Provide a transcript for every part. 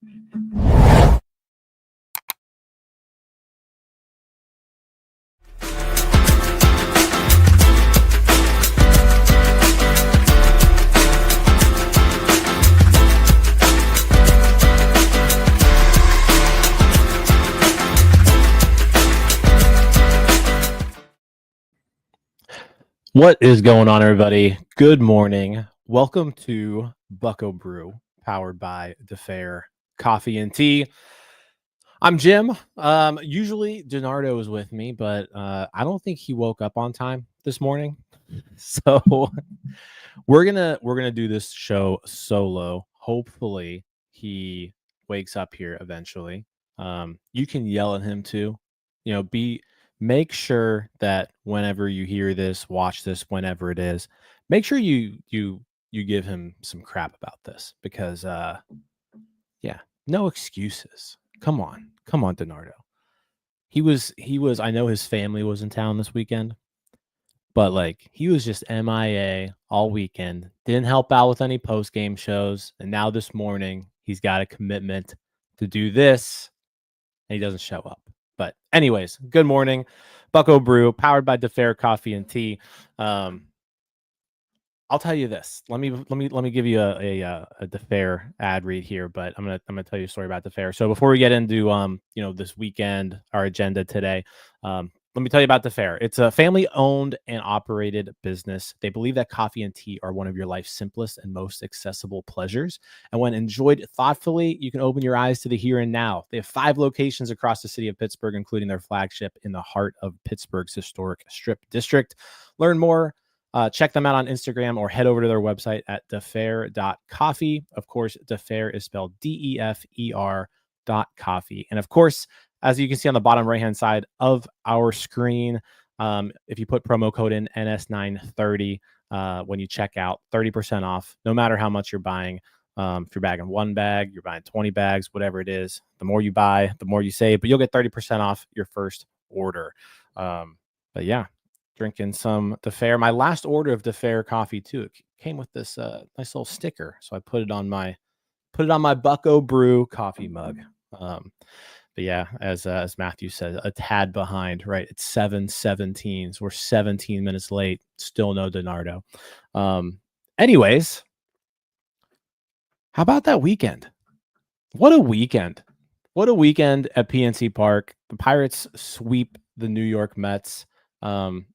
What is going on, everybody? Good morning. Welcome to Bucco Brew, powered by DeFair Coffee and Tea. I'm Jim. Usually Donardo is with me, but I don't think he woke up on time this morning. So we're gonna do this show solo. Hopefully he wakes up here eventually. You can yell at him too. Make sure that whenever you hear this, watch this, whenever it is, make sure you give him some crap about this because no excuses. Come on, Donardo. He was. I know his family was in town this weekend, but like he was just MIA all weekend. Didn't help out with any post game shows, and now this morning he's got a commitment to do this, and he doesn't show up. But anyways, good morning. Bucco Brew, powered by DeFair Coffee and Tea. I'll tell you this. Let me give you a DeFair ad read here, but I'm gonna tell you a story about DeFair. So before we get into this weekend, our agenda today, let me tell you about DeFair. It's a family-owned and operated business. They believe that coffee and tea are one of your life's simplest and most accessible pleasures. And when enjoyed thoughtfully, you can open your eyes to the here and now. They have 5 locations across the city of Pittsburgh, including their flagship in the heart of Pittsburgh's historic Strip District. Learn more. Check them out on Instagram or head over to their website at defair.coffee. Of course, DeFair is spelled DEFER.coffee. And of course, as you can see on the bottom right-hand side of our screen, if you put promo code in NS930 when you check out, 30% off, no matter how much you're buying. If you're bagging 1 bag, you're buying 20 bags, whatever it is, the more you buy, the more you save, but you'll get 30% off your first order. But yeah, drinking some DeFair. My last order of DeFair coffee too, it came with this nice little sticker, so I put it on my Bucco Brew coffee mug. But yeah, as Matthew said, a tad behind, right? It's 7:17. So we're 17 minutes late. Still no Donardo. Anyways, how about that weekend? What a weekend. What a weekend at PNC Park. The Pirates sweep the New York Mets. And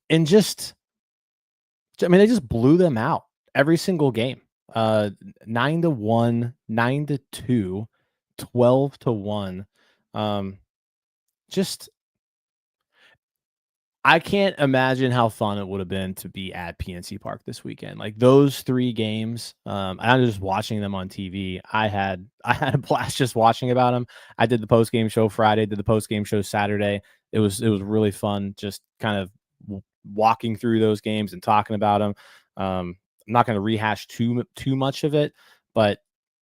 they just blew them out every single game. 9-1, 9-2. 12-1. I can't imagine how fun it would have been to be at PNC Park this weekend. Like those 3 games, I'm just watching them on TV. I had a blast just watching about them. I did the post game show Friday, did the post game show Saturday. It was really fun, just kind of walking through those games and talking about them. I'm not going to rehash too much of it, but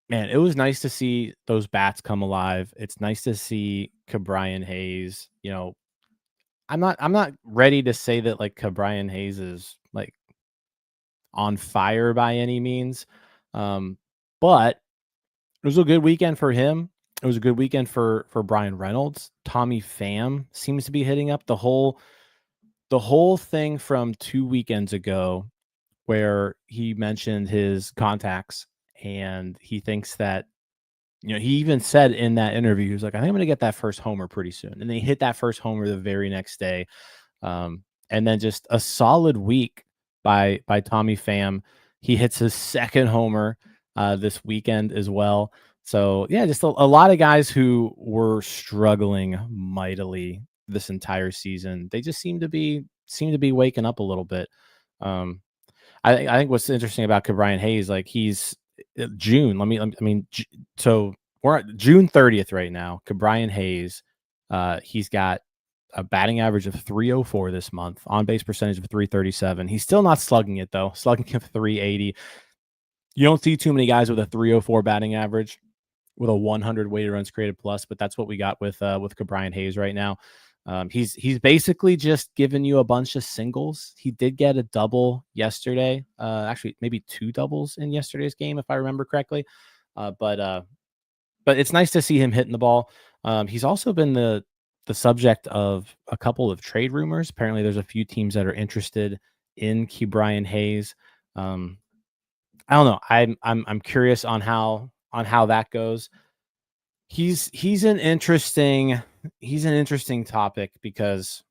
man, it was nice to see those bats come alive. It's nice to see Ke'Bryan Hayes. I'm not ready to say that like Ke'Bryan Hayes is like on fire by any means. But it was a good weekend for him. It was a good weekend for Brian Reynolds. Tommy Pham seems to be hitting up the whole thing from 2 weekends ago where he mentioned his contacts. And he thinks that, he even said in that interview, he was like, I think I'm going to get that first homer pretty soon. And then he hit that first homer the very next day. And then just a solid week by Tommy Pham. He hits his second homer this weekend as well. So, yeah, just a lot of guys who were struggling mightily this entire season. They just seem to be waking up a little bit. I think what's interesting about Ke'Bryan Hayes, like he's June. So we're at June 30th right now. Ke'Bryan Hayes, he's got a batting average of 304 this month, on base percentage of 337. He's still not slugging it though, slugging of 380. You don't see too many guys with a 304 batting average with a 100 weighted runs created plus, but that's what we got with Ke'Bryan Hayes right now. He's basically just given you a bunch of singles. He did get a double yesterday. Actually, maybe 2 doubles in yesterday's game, if I remember correctly. But but it's nice to see him hitting the ball. He's also been the subject of a couple of trade rumors. Apparently, there's a few teams that are interested in Ke'Bryan Hayes. I don't know. I'm curious on how that goes. He's an interesting topic because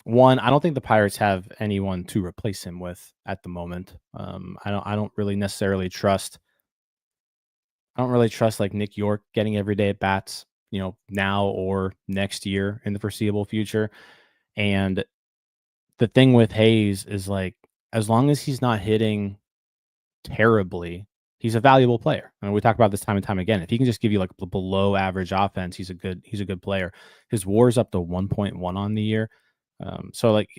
one, I don't think the Pirates have anyone to replace him with at the moment. I don't really necessarily trust. I don't really trust like Nick York getting every day at bats, now or next year in the foreseeable future. And the thing with Hayes is like, as long as he's not hitting terribly, he's a valuable player. I mean, we talk about this time and time again. If he can just give you like below average offense, he's a good player. His WAR is up to 1.1 on the year. So like,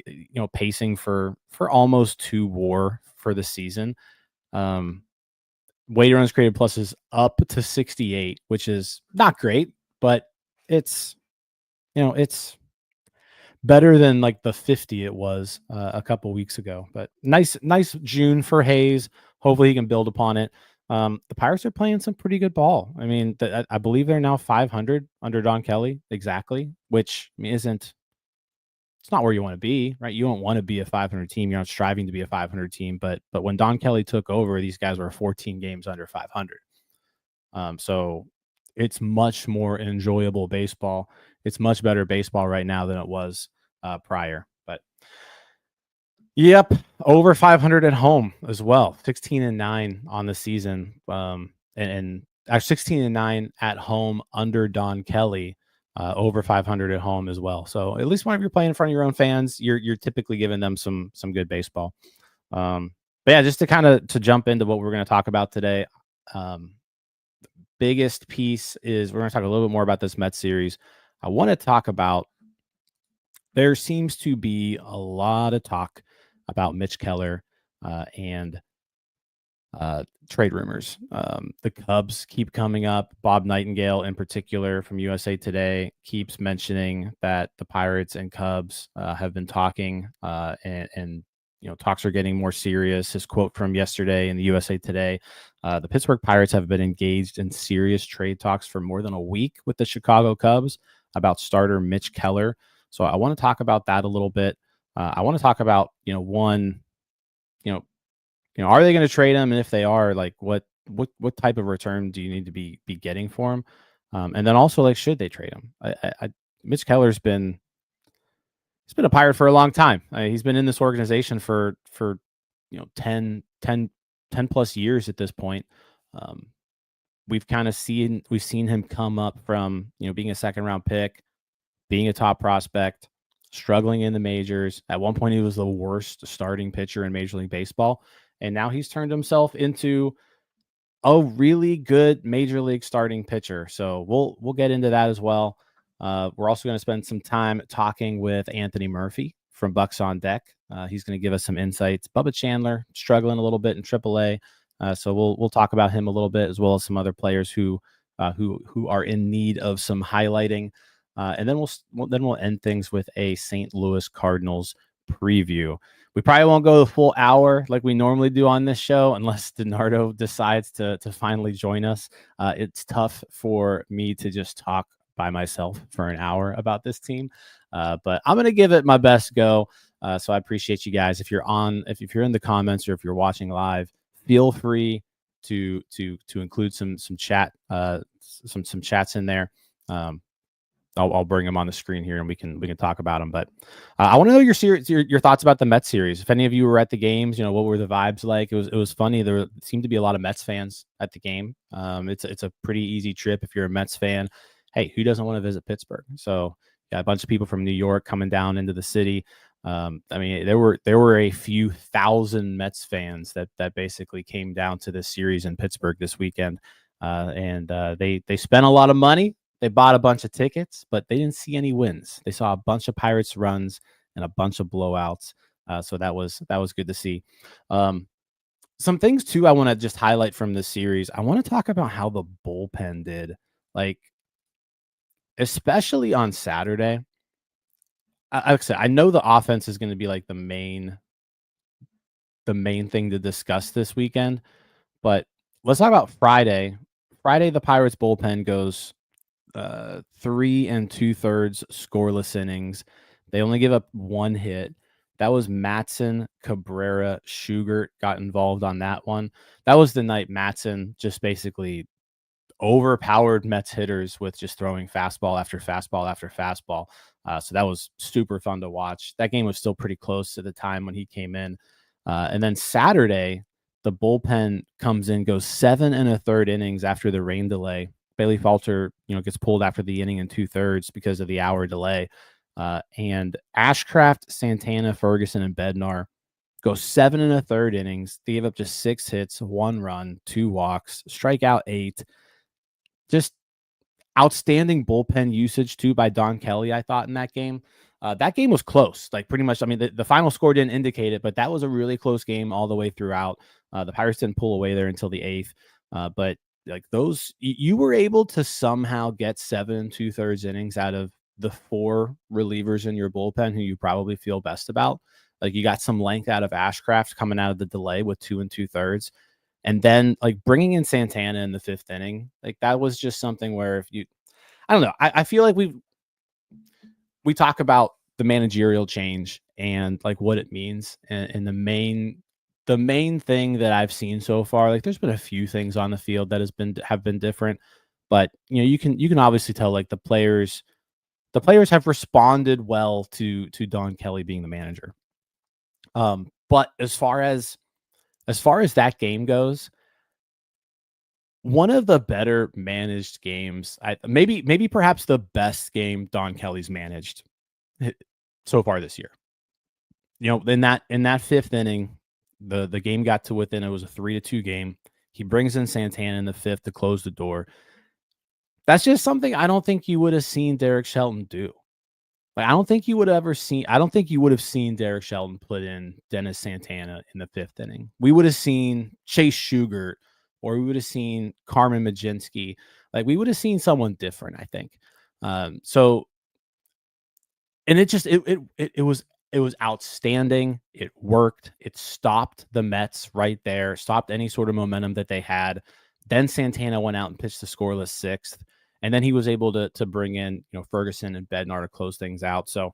pacing for almost 2 WAR for the season. Weighted runs created plus is up to 68, which is not great, but it's better than like the 50 it was a couple weeks ago. But nice June for Hayes. Hopefully he can build upon it. The Pirates are playing some pretty good ball. I mean, I believe they're now 500 under Don Kelly exactly, which isn't. It's not where you want to be, right? You don't want to be a 500 team. You're not striving to be a 500 team. But when Don Kelly took over, these guys were 14 games under 500. So it's much more enjoyable baseball. It's much better baseball right now than it was prior. But yep, over 500 at home as well. 16-9 on the season, and 16-9 at home under Don Kelly. Over 500 at home as well. So at least whenever you're playing in front of your own fans, you're typically giving them some good baseball. But yeah, just to jump into what we're going to talk about today. Biggest piece is we're going to talk a little bit more about this Mets series. I want to talk about, there seems to be a lot of talk about Mitch Keller and trade rumors. The Cubs keep coming up. Bob Nightingale, in particular, from USA Today, keeps mentioning that the Pirates and Cubs have been talking, and talks are getting more serious. His quote from yesterday in the USA Today: "The Pittsburgh Pirates have been engaged in serious trade talks for more than a week with the Chicago Cubs about starter Mitch Keller." So I want to talk about that a little bit. I want to talk about one. Are they going to trade him? And if they are, like, what type of return do you need to be getting for him? And then also, like, should they trade him? Mitch Keller's been a Pirate for a long time. He's been in this organization for 10 plus years at this point. We've seen him come up from being a second round pick, being a top prospect, struggling in the majors. At one point, he was the worst starting pitcher in Major League Baseball. And now he's turned himself into a really good Major League starting pitcher. So we'll get into that as well. We're also going to spend some time talking with Anthony Murphy from Bucs on Deck. He's going to give us some insights. Bubba Chandler struggling a little bit in AAA. So we'll talk about him a little bit, as well as some other players who are in need of some highlighting. And then we'll end things with a St. Louis Cardinals preview. We probably won't go the full hour like we normally do on this show unless DiNardo decides to finally join us. It's tough for me to just talk by myself for an hour about this team, but I'm going to give it my best go. So I appreciate you guys. If you're in the comments or if you're watching live, feel free to include some chat, some chats in there. I'll bring them on the screen here and we can talk about them. But I want to know your thoughts about the Mets series. If any of you were at the games, what were the vibes like? It was funny. There seemed to be a lot of Mets fans at the game. It's a pretty easy trip if you're a Mets fan. Hey, who doesn't want to visit Pittsburgh? So yeah, a bunch of people from New York coming down into the city. I mean, there were a few thousand Mets fans that basically came down to this series in Pittsburgh this weekend, and they spent a lot of money. They bought a bunch of tickets, but they didn't see any wins. They saw a bunch of Pirates runs and a bunch of blowouts. So that was good to see. Some things too I want to just highlight from this series. I want to talk about how the bullpen did, like especially on Saturday. Like I said, I know the offense is going to be like the main thing to discuss this weekend, but let's talk about Friday. Friday, the Pirates bullpen goes 3 2/3 scoreless innings. They only give up one hit. That was Matson, Cabrera, Shugart got involved on that one. That was the night Matson just basically overpowered Mets hitters with just throwing fastball after fastball after fastball. So that was super fun to watch. That game was still pretty close at the time when he came in. And then Saturday, the bullpen comes in, goes 7 1/3 innings after the rain delay. Bailey Falter, gets pulled after the inning in 2/3 because of the hour delay. And Ashcraft, Santana, Ferguson, and Bednar go 7 1/3 innings. They gave up just 6 hits, 1 run, 2 walks, strike out 8. Just outstanding bullpen usage too by Don Kelly, I thought, in that game. That game was close, like pretty much. I mean, the final score didn't indicate it, but that was a really close game all the way throughout. The Pirates didn't pull away there until the 8th, but like those, you were able to somehow get 7 2/3 innings out of the 4 relievers in your bullpen who you probably feel best about. Like you got some length out of Ashcraft coming out of the delay with 2 2/3. And then like bringing in Santana in the 5th inning, like that was just something where I don't know. I feel like we talk about the managerial change and like what it means. And the main thing that I've seen so far, like there's been a few things on the field that have been different, but you can obviously tell like the players have responded well to Don Kelly being the manager. But as far as that game goes, one of the better managed games, maybe perhaps the best game Don Kelly's managed so far this year. In that 5th inning, the game got to within, it was a 3-2 game. He brings in Santana in the 5th to close the door. That's just something I don't think you would have seen Derek Shelton do. Like I don't think you would have seen Derek Shelton put in Dennis Santana in the 5th inning. We would have seen Chase Shugart, or we would have seen Carmen Mlodzinski. Like we would have seen someone different, I think. So, and it was outstanding. It worked. It stopped the Mets right there, stopped any sort of momentum that they had. Then Santana went out and pitched the scoreless 6th. And then he was able to bring in, Ferguson and Bednar to close things out. So,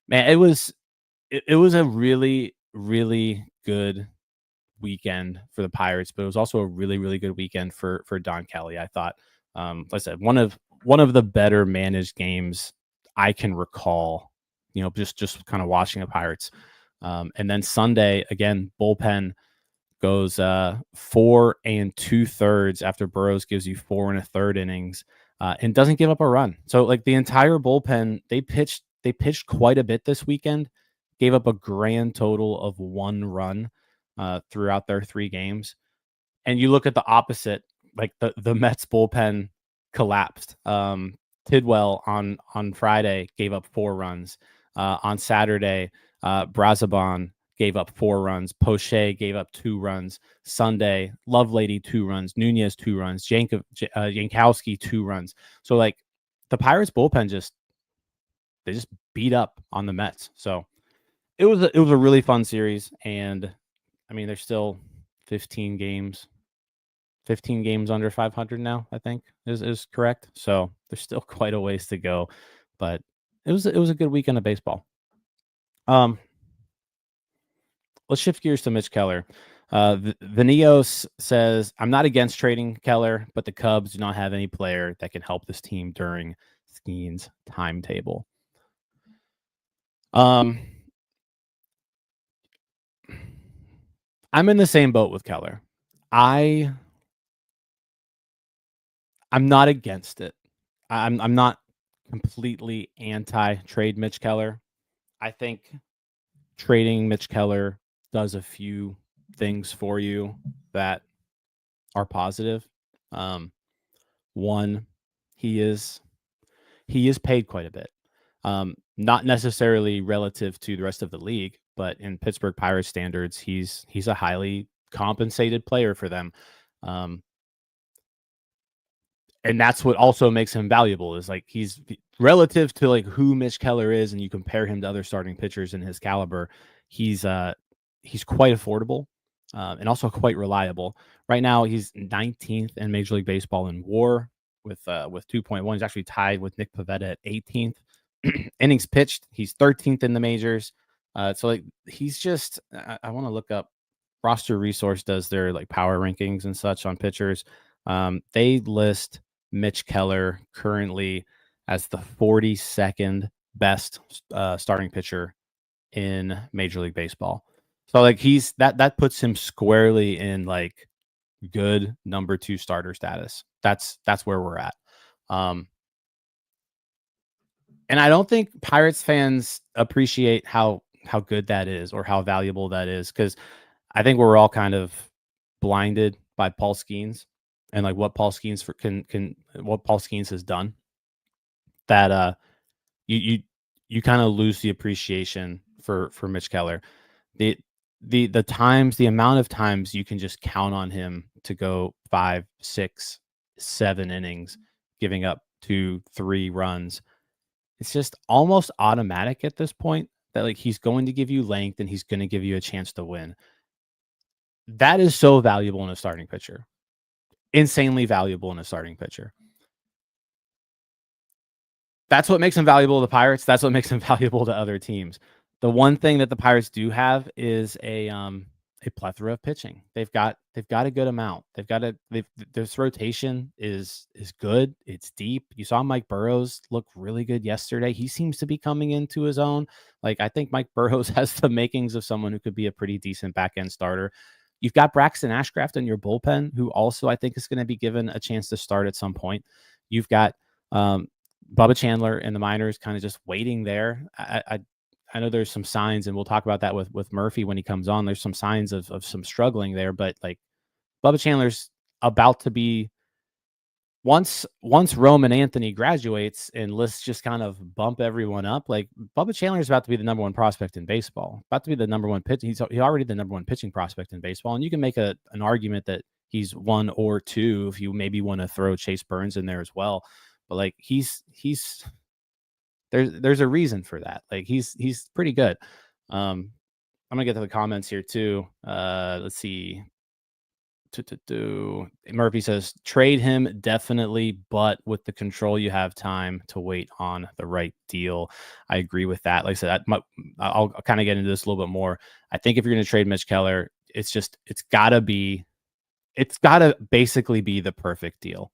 man, it was a really, really good weekend for the Pirates, but it was also a really, really good weekend for Don Kelly. I thought, like I said, one of the better managed games I can recall. Just kind of watching the Pirates. And then Sunday again, bullpen goes 4 2/3 after Burrows gives you 4 1/3 innings. And doesn't give up a run. So like the entire bullpen, they pitched quite a bit this weekend, gave up a grand total of 1 run throughout their 3 games. And you look at the opposite, like the Mets bullpen collapsed. Tidwell on Friday gave up 4 runs. On Saturday, Brazoban gave up 4 runs. Poche gave up 2 runs. Sunday, Lovelady 2 runs. Nunez 2 runs. Jankowski 2 runs. So like the Pirates bullpen just beat up on the Mets. So it was a really fun series. And I mean, there's still 15 games under 500 now, I think is correct. So there's still quite a ways to go, but it was a good weekend of baseball. Let's shift gears to Mitch Keller. Vineos says, I'm not against trading Keller, but the Cubs do not have any player that can help this team during Skeen's timetable. I'm in the same boat with Keller. I'm not against it. I'm not completely anti-trade Mitch Keller. I think trading Mitch Keller does a few things for you that are positive. One, he is paid quite a bit. Not necessarily relative to the rest of the league, but in Pittsburgh Pirates standards, he's a highly compensated player for them. And that's what also makes him valuable, is like he's relative to like who Mitch Keller is, and you compare him to other starting pitchers in his caliber, he's quite affordable. and also quite reliable. Right now, he's 19th in Major League Baseball in WAR with 2.1. He's actually tied with Nick Pivetta at 18th. Innings pitched, he's 13th in the majors. So like he's just I want to look up. Roster Resource does their like power rankings and such on pitchers. They list Mitch Keller currently as the 42nd best starting pitcher in Major League Baseball. So like he's that puts him squarely in like good number 2 starter status. That's where we're at. And I don't think Pirates fans appreciate how good that is or how valuable that is, because I think we're all kind of blinded by Paul Skeens and like what Paul Skeens can what Paul Skeens has done, that you you you kind of lose the appreciation for Mitch Keller. The the amount of times you can just count on him to go 5, 6, 7 innings, giving up 2, 3 runs. It's just almost automatic at this point that like he's going to give you length and he's going to give you a chance to win. That is so valuable in a starting pitcher. Insanely valuable in a starting pitcher. That's what makes him valuable to the Pirates. That's what makes him valuable to other teams. The one thing that the Pirates do have is a plethora of pitching. They've got a good amount. This rotation is good. It's deep. You saw Mike Burrows look really good yesterday. He seems to be coming into his own. Like I think Mike Burrows has the makings of someone who could be a pretty decent back end starter. You've got Braxton Ashcraft in your bullpen, who also I think is going to be given a chance to start at some point. You've got Bubba Chandler in the minors, kind of just waiting there. I know there's some signs, and we'll talk about that with Murphy when he comes on. There's some signs of some struggling there, but like Bubba Chandler's about to be, once Roman Anthony graduates and let's just kind of bump everyone up. Like Bubba Chandler is about to be the number 1 prospect in baseball, about to be the number 1 pitch. He's already the number 1 pitching prospect in baseball. And you can make an argument that he's 1 or 2 if you maybe want to throw Chase Burns in there as well. But like he's there's a reason for that. Like he's pretty good. I'm gonna get to the comments here too. Let's see. Murphy says trade him definitely, but with the control you have time to wait on the right deal. I agree with that. Like I said, I'll kind of get into this a little bit more. I think if you're going to trade Mitch Keller, it's gotta basically be the perfect deal.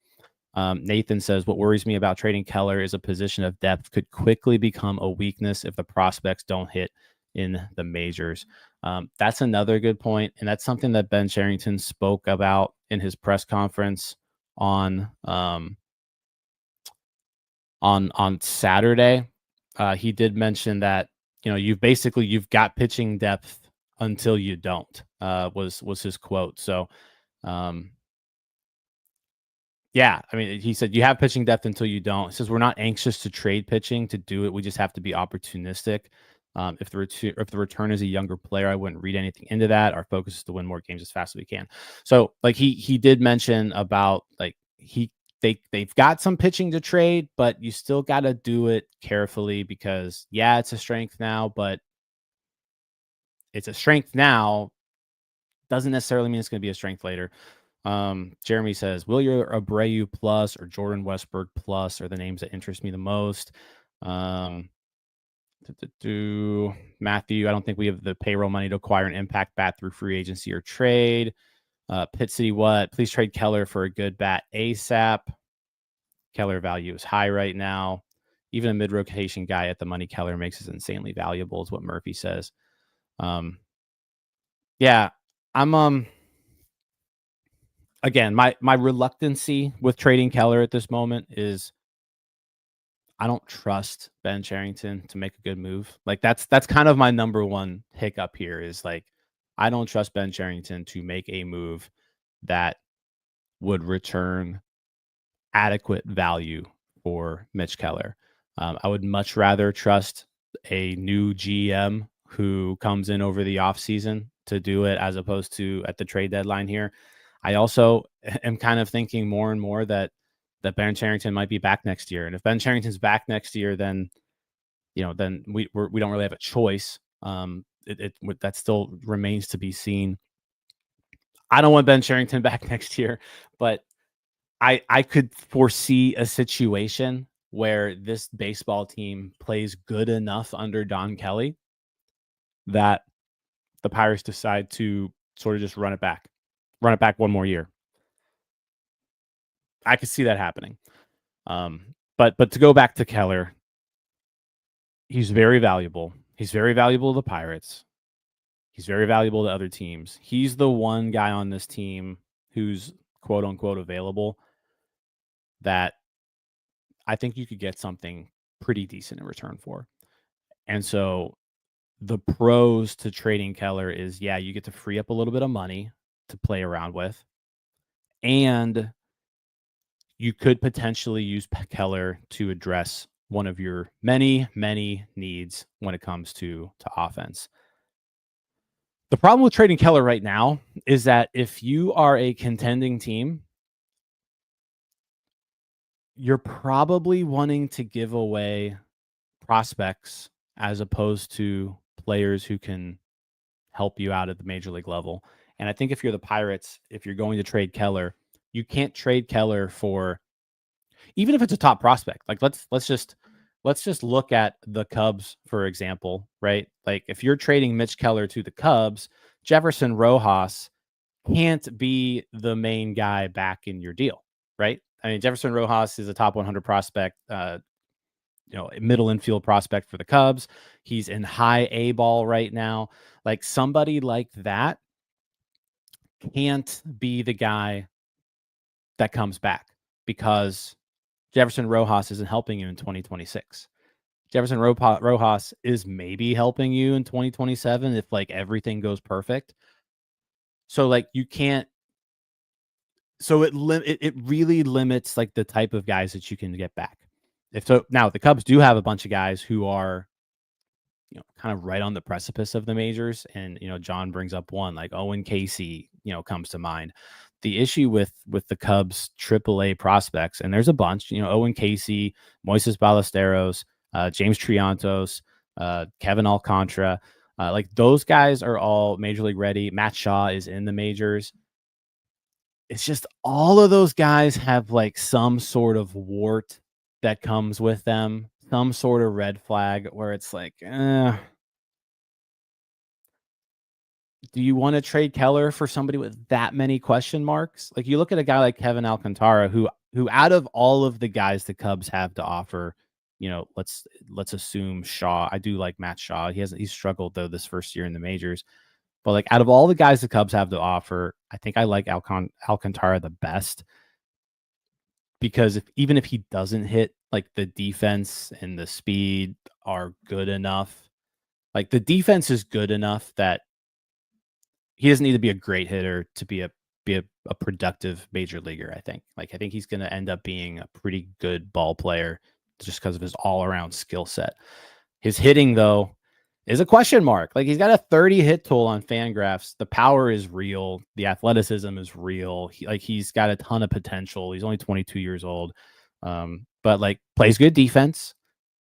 Nathan says, what worries me about trading Keller is a position of depth could quickly become a weakness if the prospects don't hit in the majors. That's another good point, and that's something that Ben Cherington spoke about in his press conference on Saturday. He did mention that you've got pitching depth until you don't. Was his quote. So. Yeah, I mean, he said you have pitching depth until you don't. He says we're not anxious to trade pitching to do it. We just have to be opportunistic. If the return is a younger player, I wouldn't read anything into that. Our focus is to win more games as fast as we can. So, like he did mention about like they've got some pitching to trade, but you still got to do it carefully because it's a strength now, but it's a strength now doesn't necessarily mean it's going to be a strength later. Jeremy says, Wilyer Abreu plus or Jordan Westburg plus are the names that interest me the most. Matthew, I don't think we have the payroll money to acquire an impact bat through free agency or trade. Pit City, please trade Keller for a good bat ASAP. Keller value is high right now. Even a mid-rotation guy at the money Keller makes is insanely valuable, is what Murphy says. Yeah, I'm again, my reluctancy with trading Keller at this moment is I don't trust Ben Cherington to make a good move. Like that's kind of my number one hiccup here is like I don't trust Ben Cherington to make a move that would return adequate value for Mitch Keller. I would much rather trust a new GM who comes in over the offseason to do it as opposed to at the trade deadline here. I also am kind of thinking more and more that Ben Cherington might be back next year. And if Ben Cherington's back next year, then, then we don't really have a choice. That still remains to be seen. I don't want Ben Cherington back next year, but I could foresee a situation where this baseball team plays good enough under Don Kelly that the Pirates decide to sort of just run it back one more year. I could see that happening. But to go back to Keller, he's very valuable. He's very valuable to the Pirates. He's very valuable to other teams. He's the one guy on this team who's quote unquote available that I think you could get something pretty decent in return for. And so the pros to trading Keller is, yeah, you get to free up a little bit of money to play around with. And you could potentially use Keller to address one of your many, many needs when it comes to offense. The problem with trading Keller right now is that if you are a contending team, you're probably wanting to give away prospects as opposed to players who can help you out at the major league level. And I think if you're the Pirates, if you're going to trade Keller, you can't trade Keller for, even if it's a top prospect. Like let's just look at the Cubs, for example, right? Like if you're trading Mitch Keller to the Cubs, Jefferson Rojas can't be the main guy back in your deal, right? I mean, Jefferson Rojas is a top 100 prospect, middle infield prospect for the Cubs. He's in high A ball right now. Like somebody like that can't be the guy that comes back because Jefferson Rojas isn't helping you in 2026. Jefferson Rojas is maybe helping you in 2027 if like everything goes perfect. So like you can't. So it really limits like the type of guys that you can get back. If so, now the Cubs do have a bunch of guys who are, kind of right on the precipice of the majors, and John brings up one like Owen Casey, comes to mind. The issue with the Cubs AAA prospects, and there's a bunch, Owen Casey, Moises Ballesteros, James Triantos, Kevin Alcantara, like those guys are all major league ready. Matt Shaw is in the majors. It's just all of those guys have like some sort of wart that comes with them, some sort of red flag where it's like, do you want to trade Keller for somebody with that many question marks? Like you look at a guy like Kevin Alcantara, who out of all of the guys the Cubs have to offer, let's assume Shaw. I do like Matt Shaw. He's struggled though this first year in the majors. But like out of all the guys the Cubs have to offer, I think I like Alcantara the best because even if he doesn't hit, like the defense and the speed are good enough. Like the defense is good enough that he doesn't need to be a great hitter to be a productive major leaguer. I think he's going to end up being a pretty good ball player just because of his all around skill set. His hitting though is a question mark. Like he's got a 30 hit total on Fangraphs. The power is real. The athleticism is real. He's got a ton of potential. He's only 22 years old. But like plays good defense,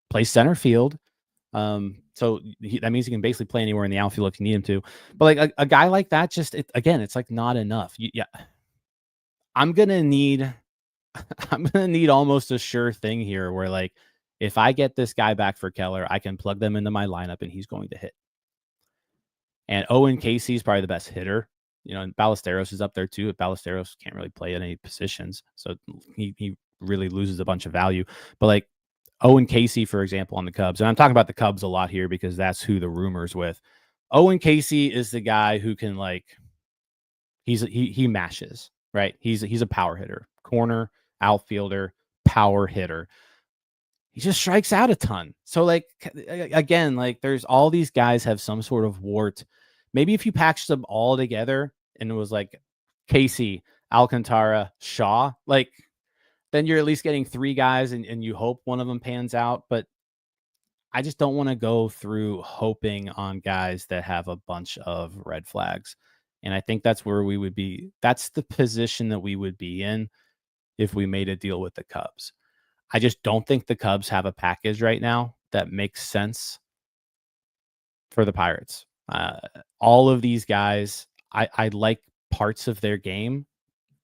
plays center field. So that means he can basically play anywhere in the outfield if you need him to. But like a guy like that, it's like not enough. I'm going to need almost a sure thing here where like, if I get this guy back for Keller, I can plug them into my lineup and he's going to hit. And Owen Casey is probably the best hitter. And Ballesteros is up there too. Ballesteros can't really play at any positions. So he really loses a bunch of value. But like Owen Casey, for example, on the Cubs, and I'm talking about the Cubs a lot here because that's who the rumor's with. Owen Casey is the guy who can like, he mashes, right? He's a power hitter, corner, outfielder, power hitter. He just strikes out a ton. So like, again, like there's all these guys have some sort of wart. Maybe if you packaged them all together and it was like Casey, Alcantara, Shaw, like then you're at least getting three guys and you hope one of them pans out. But I just don't want to go through hoping on guys that have a bunch of red flags. And I think that's where we would be. That's the position that we would be in if we made a deal with the Cubs. I just don't think the Cubs have a package right now that makes sense for the Pirates. All of these guys, I like parts of their game,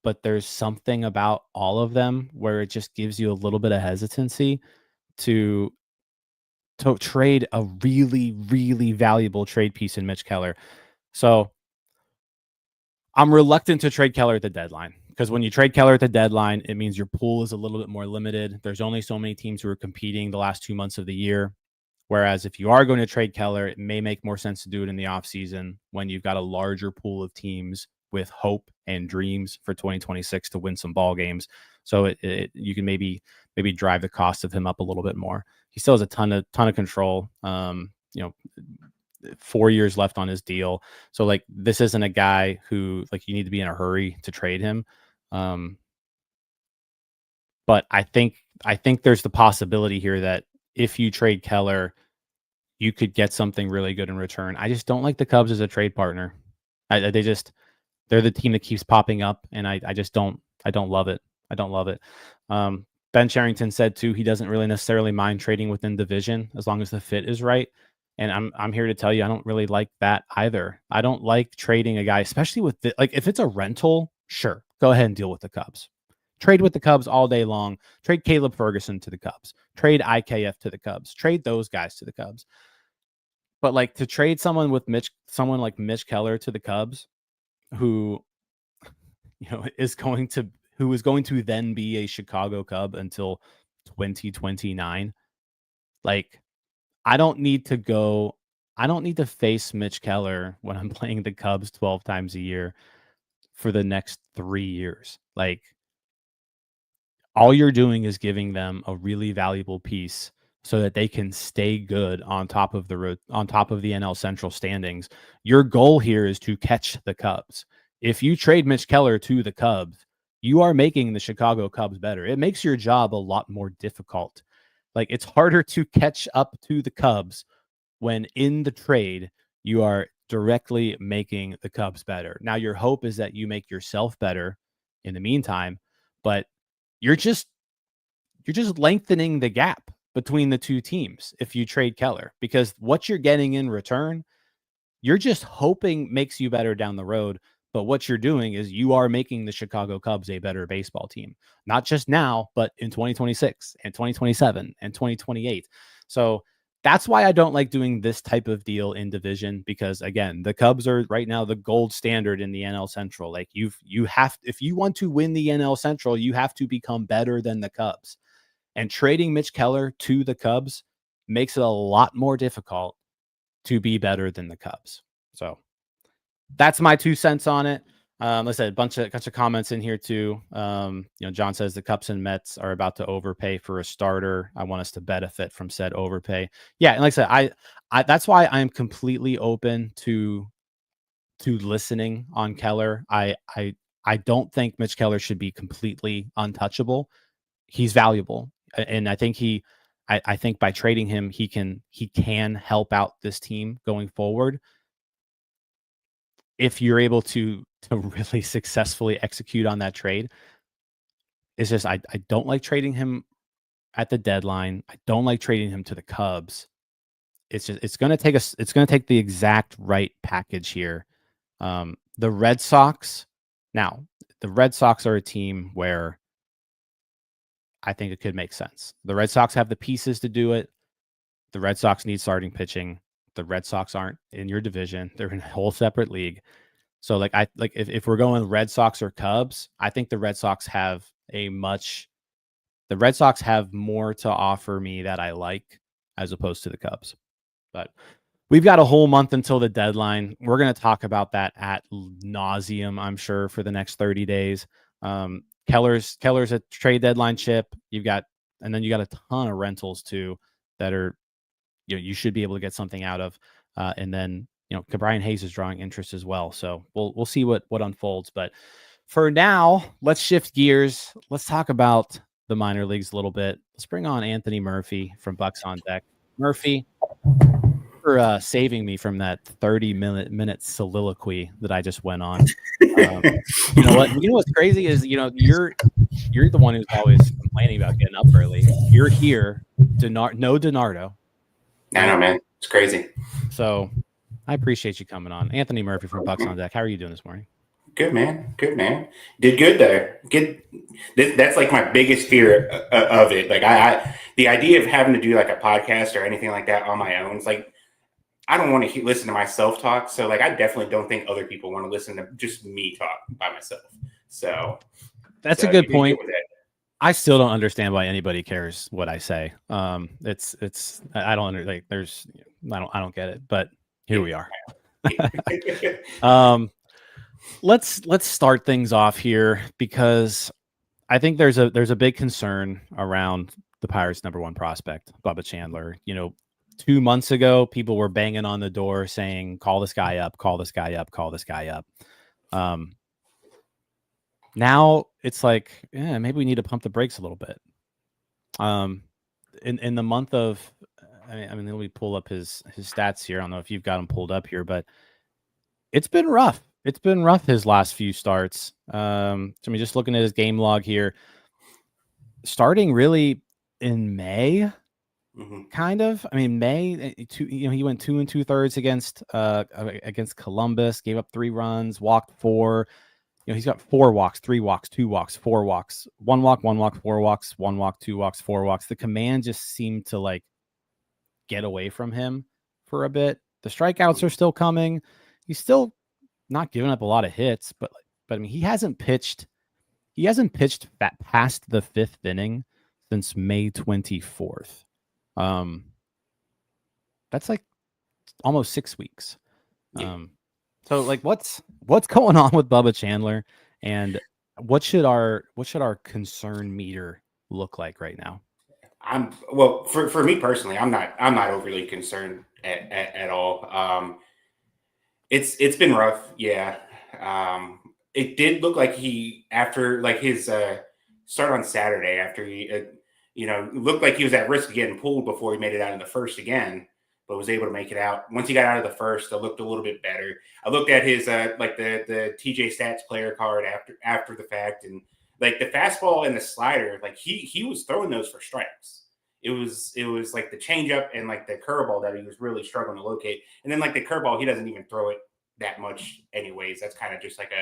but there's something about all of them where it just gives you a little bit of hesitancy to trade a really, really valuable trade piece in Mitch Keller. So I'm reluctant to trade Keller at the deadline, because when you trade Keller at the deadline, it means your pool is a little bit more limited. There's only so many teams who are competing the last 2 months of the year. Whereas if you are going to trade Keller, it may make more sense to do it in the offseason when you've got a larger pool of teams with hope and dreams for 2026 to win some ball games. So you can maybe drive the cost of him up a little bit more. He still has a ton of control. 4 years left on his deal. So like, this isn't a guy who like you need to be in a hurry to trade him. But I think there's the possibility here that if you trade Keller, you could get something really good in return. I just don't like the Cubs as a trade partner. They're the team that keeps popping up, and I don't love it. I don't love it. Ben Cherington said too, he doesn't really necessarily mind trading within division as long as the fit is right. And I'm here to tell you, I don't really like that either. I don't like trading a guy, especially with like if it's a rental, sure, go ahead and deal with the Cubs. Trade with the Cubs all day long. Trade Caleb Ferguson to the Cubs. Trade IKF to the Cubs. Trade those guys to the Cubs. But like to trade someone like Mitch Keller to the Cubs, who is going to then be a Chicago Cub until 2029. Like, I don't need to face Mitch Keller when I'm playing the Cubs 12 times a year for the next 3 years. Like, all you're doing is giving them a really valuable piece so that they can stay good on top of the NL Central standings. Your goal here is to catch the Cubs. If you trade Mitch Keller to the Cubs, you are making the Chicago Cubs better. It makes your job a lot more difficult. Like, it's harder to catch up to the Cubs when in the trade you are directly making the Cubs better. Now, your hope is that you make yourself better in the meantime, but you're just lengthening the gap between the two teams if you trade Keller, because what you're getting in return, you're just hoping makes you better down the road. But what you're doing is you are making the Chicago Cubs a better baseball team, not just now, but in 2026 and 2027 and 2028. So that's why I don't like doing this type of deal in division, because again, the Cubs are right now the gold standard in the NL Central. Like, if you want to win the NL Central, you have to become better than the Cubs. And trading Mitch Keller to the Cubs makes it a lot more difficult to be better than the Cubs. So that's my 2 cents on it. Like I said, a bunch of comments in here too. John says the Cubs and Mets are about to overpay for a starter. I want us to benefit from said overpay. Yeah, and like I said, I that's why I am completely open to listening on Keller. I don't think Mitch Keller should be completely untouchable. He's valuable, and I think I think by trading him, he can help out this team going forward if you're able to really successfully execute on that trade. It's just I don't like trading him at the deadline. I don't like trading him to the Cubs. It's going to take the exact right package here. The Red Sox are a team where I think it could make sense. The Red Sox have the pieces to do it. The Red Sox need starting pitching. The Red Sox aren't in your division. They're in a whole separate league. So if we're going Red Sox or Cubs, I think the Red Sox have more to offer me that I like as opposed to the Cubs. But we've got a whole month until the deadline. We're going to talk about that ad nauseum, I'm sure, for the next 30 days. Keller's a trade deadline chip. You got a ton of rentals too that are, you should be able to get something out of. And then, Brian Hayes is drawing interest as well. So we'll see what unfolds. But for now, let's shift gears. Let's talk about the minor leagues a little bit. Let's bring on Anthony Murphy from Bucs on Deck. Murphy, for saving me from that 30-minute soliloquy that I just went on. You know what's crazy is, you're the one who's always complaining about getting up early. You're here, no DiNardo. I know, man. It's crazy. So I appreciate you coming on. Anthony Murphy from Bucs on Deck. How are you doing this morning? Good man. Good man. Did good there. Good. That's like my biggest fear of it. Like the idea of having to do like a podcast or anything like that on my own. It's like I don't want to listen to myself talk. So like I definitely don't think other people want to listen to just me talk by myself. So that's a good point. I still don't understand why anybody cares what I say. It's I don't like there's I don't get it, but here we are. Let's start things off here because I think there's a big concern around the Pirates' number one prospect, Bubba Chandler. 2 months ago, people were banging on the door saying, "Call this guy up, call this guy up, call this guy up." Now it's like, yeah, maybe we need to pump the brakes a little bit. In the month of, I mean, let me pull up his stats here. I don't know if you've got him pulled up here, but it's been rough. It's been rough his last few starts. So I mean, just looking at his game log here, starting really in May, kind of. I mean, May, he went 2 2/3 against Columbus, gave up 3 runs, walked 4. He's got 4 walks, 3 walks, 2 walks, 4 walks, 1 walk, 1 walk, 4 walks, 1 walk, 2 walks, 4 walks. The command just seemed to like get away from him for a bit. The strikeouts are still coming. He's still not giving up a lot of hits, but I mean, he hasn't pitched past the 5th inning since May 24th. That's like almost 6 weeks. So like what's going on with Bubba Chandler, and what should our concern meter look like right now? For me personally, I'm not overly concerned at all. It's been rough. Yeah. It did look like he, after like his start on Saturday, after he looked like he was at risk of getting pulled before he made it out in the first again, but was able to make it out. Once he got out of the first, it looked a little bit better. I looked at his like the TJ Stats player card after the fact, and like the fastball and the slider, like he was throwing those for strikes. It was like the changeup and like the curveball that he was really struggling to locate. And then like the curveball, he doesn't even throw it that much anyways. That's kind of just like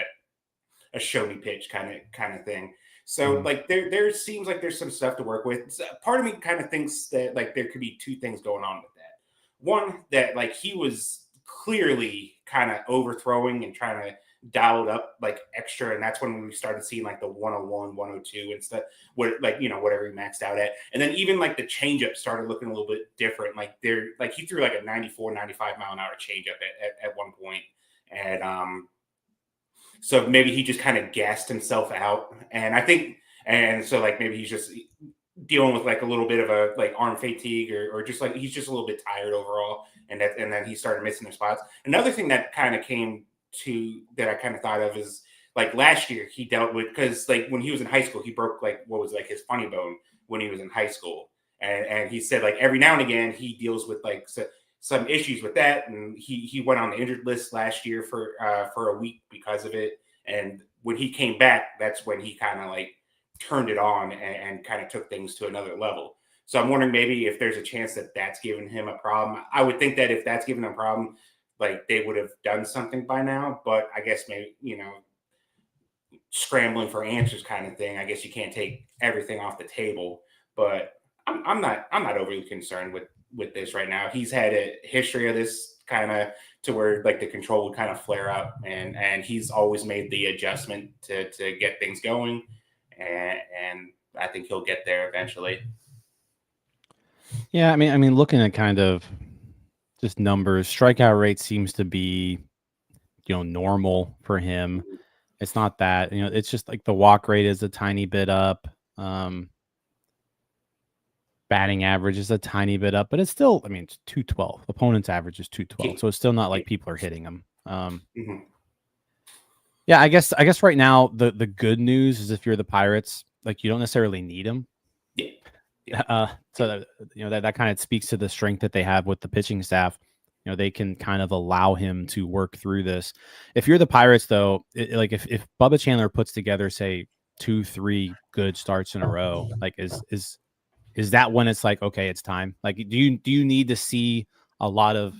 a show me pitch kind of thing. So like there seems like there's some stuff to work with. So part of me kind of thinks that like there could be 2 things going on with that. One, that like he was clearly kind of overthrowing and trying to dial it up like extra, and that's when we started seeing like the 101, 102 and stuff, what like whatever he maxed out at. And then even like the changeup started looking a little bit different. Like he threw like a 94, 95 mile an hour changeup at one point. And so maybe he just kind of gassed himself out. And I think, and so like maybe he's just dealing with like a little bit of a like arm fatigue or just like he's just a little bit tired overall. And then he started missing the spots. Another thing that kind of came to that I kind of thought of is like last year he dealt with, because like when he was in high school, he broke like what was like his funny bone when he was in high school. And he said like every now and again he deals with like some issues with that. And he went on the injured list last year for a week because of it. And when he came back, that's when he kind of like turned it on and kind of took things to another level. So I'm wondering maybe if there's a chance that that's giving him a problem. I would think that if that's giving him a problem, like they would have done something by now. But I guess maybe, scrambling for answers kind of thing. I guess you can't take everything off the table. But I'm not overly concerned with this right now. He's had a history of this kind of to where like the control would kind of flare up, and he's always made the adjustment to get things going. And I think he'll get there eventually. Yeah, I mean, looking at kind of just numbers, strikeout rate seems to be, normal for him. It's not that, it's just like the walk rate is a tiny bit up. Batting average is a tiny bit up, but it's still, I mean, it's 212. Opponent's average is 212, so it's still not like people are hitting him. Yeah, I guess right now the good news is if you're the Pirates, like you don't necessarily need him. So that kind of speaks to the strength that they have with the pitching staff. They can kind of allow him to work through this. If you're the Pirates, though, like if Bubba Chandler puts together, say, 2-3 good starts in a row, like is that when it's like, okay, it's time? Like, do you need to see a lot of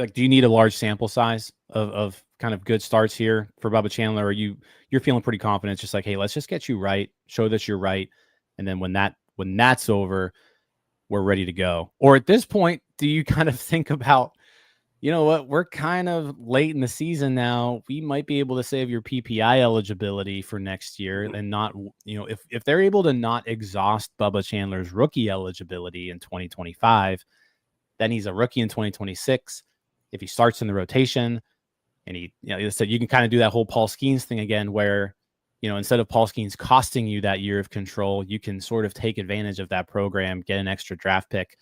like, do you need a large sample size of kind of good starts here for Bubba Chandler? Or you're feeling pretty confident? It's just like, hey, let's just get you right, show that you're right, and then when that's over, we're ready to go. Or at this point, do you kind of think about, you know what, we're kind of late in the season now. We might be able to save your PPI eligibility for next year and not, if they're able to not exhaust Bubba Chandler's rookie eligibility in 2025, then he's a rookie in 2026. If he starts in the rotation and he said, you can kind of do that whole Paul Skeens thing again, where, instead of Paul Skeens costing you that year of control, you can sort of take advantage of that program, get an extra draft pick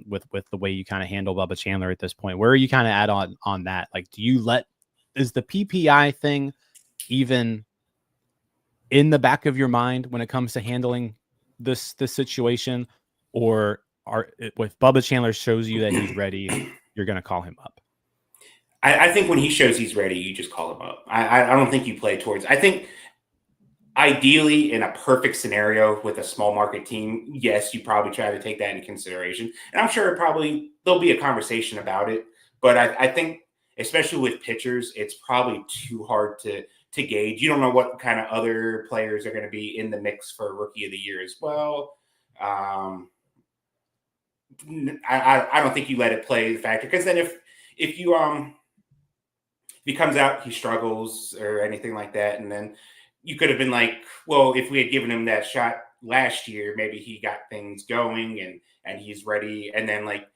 with the way you kind of handle Bubba Chandler at this point. Where are you kind of at on that? Like, is the PPI thing even in the back of your mind when it comes to handling this situation? Or if Bubba Chandler shows you that he's ready, you're going to call him up? I think when he shows he's ready, you just call him up. I don't think you play towards. I think ideally, in a perfect scenario with a small market team, yes, you probably try to take that into consideration. And I'm sure there'll be a conversation about it. But I think, especially with pitchers, it's probably too hard to gauge. You don't know what kind of other players are going to be in the mix for Rookie of the Year as well. I don't think you let it play the factor, because then if he comes out, he struggles or anything like that, and then you could have been like, well, if we had given him that shot last year, maybe he got things going and he's ready. And then, like,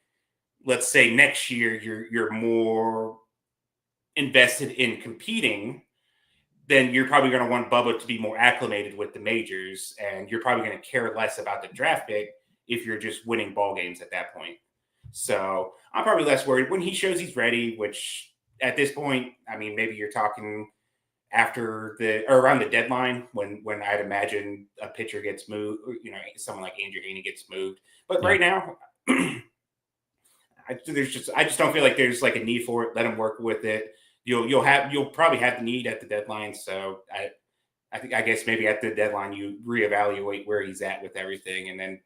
let's say next year you're more invested in competing, then you're probably going to want Bubba to be more acclimated with the majors, and you're probably going to care less about the draft pick if you're just winning ball games at that point. So I'm probably less worried when he shows he's ready, which at this point, I mean, maybe you're talking after around the deadline when I'd imagine a pitcher gets moved, someone like Andrew Heaney gets moved. But right now, I just don't feel like there's like a need for it. Let him work with it. You'll probably have the need at the deadline. So I guess maybe at the deadline you reevaluate where he's at with everything, and then,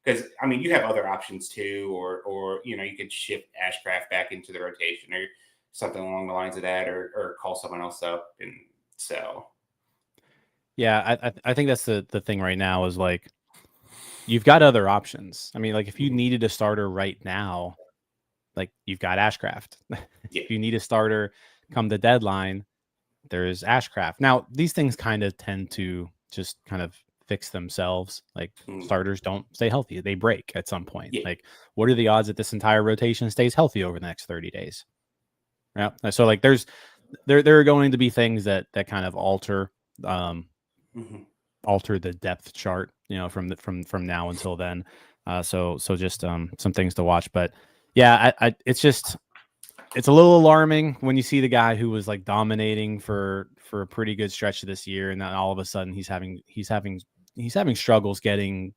because I mean, you have other options too, or you could shift Ashcraft back into the rotation or something along the lines of that, or call someone else up. And so, yeah, I think that's the thing right now is, like, you've got other options. I mean, like, if you needed a starter right now, like, you've got Ashcraft. If you need a starter come the deadline, there's Ashcraft. Now, these things kind of tend to just kind of fix themselves. Like, starters don't stay healthy. They break at some point. Yeah. Like, what are the odds that this entire rotation stays healthy over the next 30 days? Yeah. So, like, there are going to be things that kind of alter the depth chart, from now until then. So just some things to watch. But yeah, it's a little alarming when you see the guy who was, like, dominating for a pretty good stretch of this year, and then all of a sudden he's having struggles getting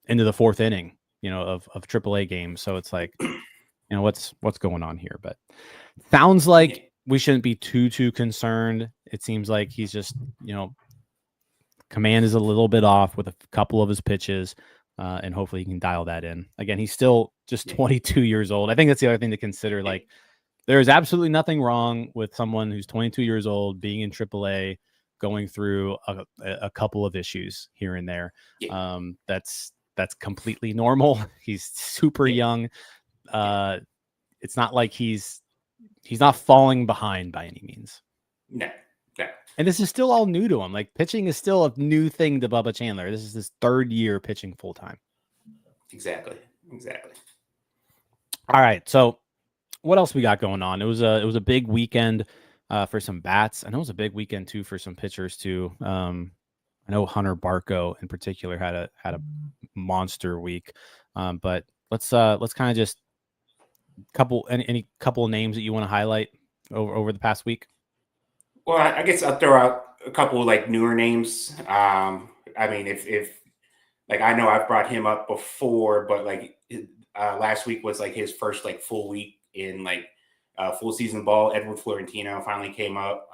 into the fourth inning, of AAA games. So it's like, what's going on here? But sounds like we shouldn't be too concerned. It seems like he's just, command is a little bit off with a couple of his pitches, and hopefully he can dial that in. Again, he's still just 22 years old. I think that's the other thing to consider. Like, there is absolutely nothing wrong with someone who's 22 years old being in AAA, going through a couple of issues here and there. That's completely normal. He's super young. It's not like he's not falling behind by any means. No. And this is still all new to him. Like, pitching is still a new thing to Bubba Chandler. This is his third year pitching full time. Exactly. All right. So what else we got going on? It was a big weekend for some bats. I know it was a big weekend too for some pitchers too. I know Hunter Barco in particular had a monster week. But let's kind of just any couple of names that you want to highlight over the past week. Well, I guess I'll throw out a couple of, like, newer names. I mean, if like, I know I've brought him up before, but, like, last week was, like, his first, like, full week in, like, full season ball. Edward Florentino finally came up.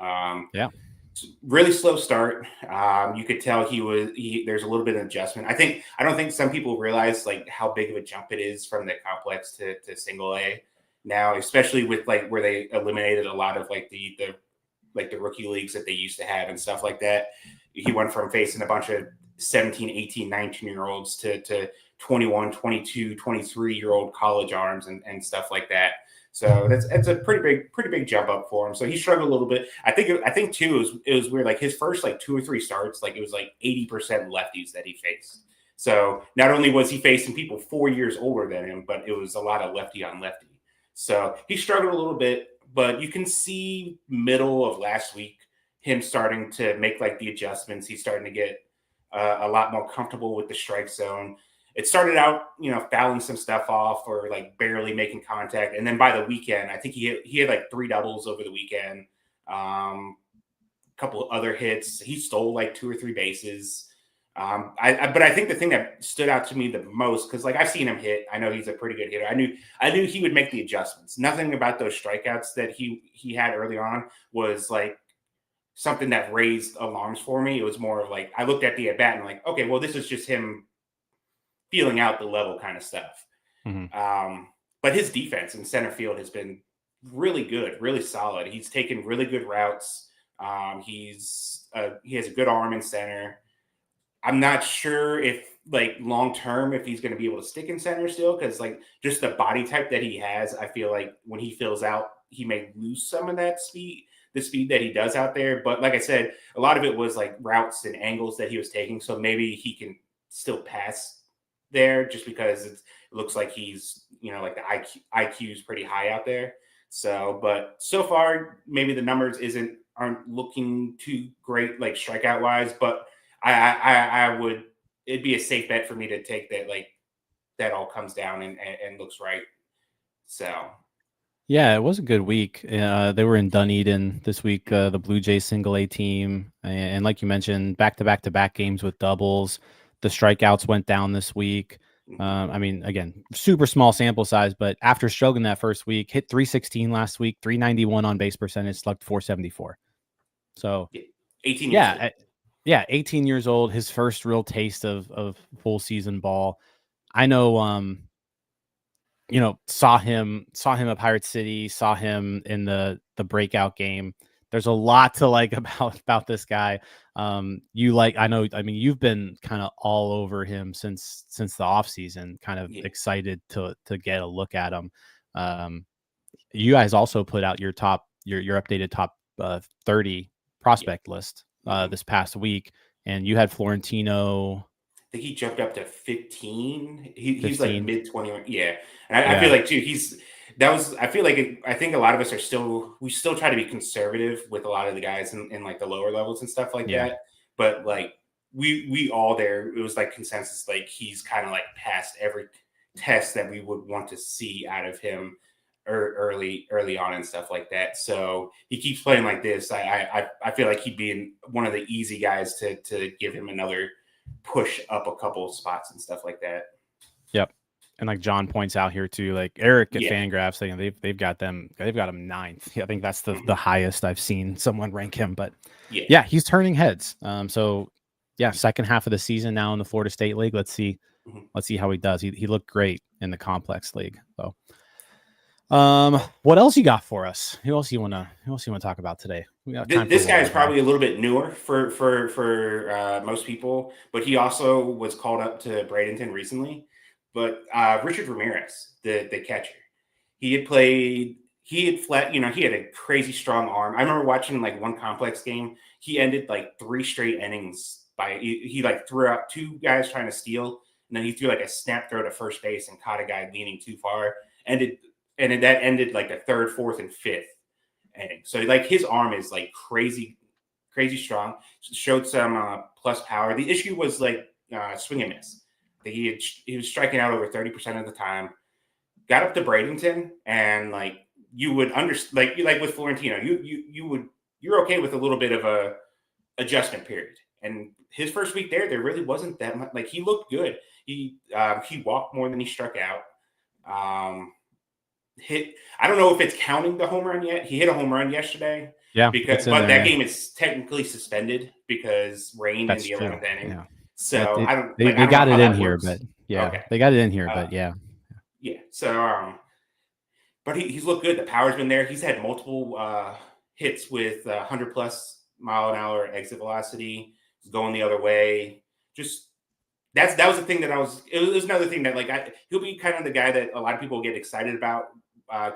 Really slow start. You could tell there's a little bit of adjustment. I don't think some people realize, like, how big of a jump it is from the complex to single A. now, especially with like where they eliminated a lot of like the rookie leagues that they used to have and stuff like that. He went from facing a bunch of 17, 18, 19-year-olds to 21, 22, 23-year-old college arms and stuff like that. So that's a pretty big jump up for him. So he struggled a little bit. I think too it was weird. Like his first like 2 or 3 starts, like it was like 80% lefties that he faced. So not only was he facing people 4 years older than him, but it was a lot of lefty on lefty. So he struggled a little bit, but you can see middle of last week him starting to make like the adjustments. He's starting to get a lot more comfortable with the strike zone. It started out, fouling some stuff off or like barely making contact. And then by the weekend, I think he had like 3 doubles over the weekend, a couple of other hits. He stole like 2 or 3 bases. But I think the thing that stood out to me the most, because like I've seen him hit, I know he's a pretty good hitter. I knew he would make the adjustments. Nothing about those strikeouts that he had early on was like something that raised alarms for me. It was more of like I looked at the at bat and like, okay, well, this is just him feeling out the level kind of stuff. Mm-hmm. But his defense in center field has been really good, really solid. He's taken really good routes. He has a good arm in center. I'm not sure if like long term if he's going to be able to stick in center still, because like just the body type that he has, I feel like when he fills out, he may lose some of that speed, the speed that he does out there. But like I said, a lot of it was like routes and angles that he was taking, so maybe he can still pass there just because it looks like he's like the IQ is pretty high out there. So, but so far maybe the numbers aren't looking too great like strikeout wise, but I would, it'd be a safe bet for me to take that, like that all comes down and looks right. So. Yeah, it was a good week. They were in Dunedin this week, the Blue Jays single A team. And like you mentioned, back-to-back games with doubles. The strikeouts went down this week. I mean, again, super small sample size, but after struggling that first week, hit 316 last week, 391 on base percentage, slugged 474. So, 18 years old. Yeah, 18 years old, his first real taste of full season ball. I know, saw him at Pirate City, saw him in the breakout game. There's a lot to like about this guy. You've been kind of all over him since the offseason, kind of excited to get a look at him. You guys also put out your updated top 30 prospect list this past week, and you had Florentino. I think he jumped up to 15. He's 15. like mid 20. Yeah. And I feel like too, I think a lot of us we still try to be conservative with a lot of the guys in like the lower levels and stuff like that. But like we all there, it was like consensus, like he's kind of like past every test that we would want to see out of him early on and stuff like that. So he keeps playing like this. I feel like he'd be one of the easy guys to give him another push up a couple of spots and stuff like that. Yep. And like John points out here too, like Eric at Fangraphs saying they've got him 9th. I think that's the highest I've seen someone rank him. But he's turning heads. So second half of the season now in the Florida State League. Let's see how he does. He looked great in the Complex League. So what else you got for us? Who else you wanna talk about today? This guy is probably a little bit newer for most people, but he also was called up to Bradenton recently. But Richard Ramirez, the catcher, he had a crazy strong arm. I remember watching like one Complex game. He ended like 3 straight innings he like threw out 2 guys trying to steal, and then he threw like a snap throw to first base and caught a guy leaning too far. That ended like the 3rd, 4th, and 5th inning. So like his arm is like crazy strong. Showed some plus power. The issue was like swing and miss. He was striking out over 30% of the time. Got up to Bradenton, and like you would understand, like with Florentino, you're okay with a little bit of a adjustment period. And his first week there really wasn't that much. Like he looked good. He walked more than he struck out. I don't know if it's counting the home run yet. He hit a home run yesterday. Yeah, but that game is technically suspended because rain in the 11th inning. Yeah. So they got it in here, but they got it in here, but yeah. So but he's looked good. The power's been there. He's had multiple hits with 100+ mile an hour exit velocity. He's going the other way. Just that was the thing that I was. It was another thing that he'll be kind of the guy that a lot of people get excited about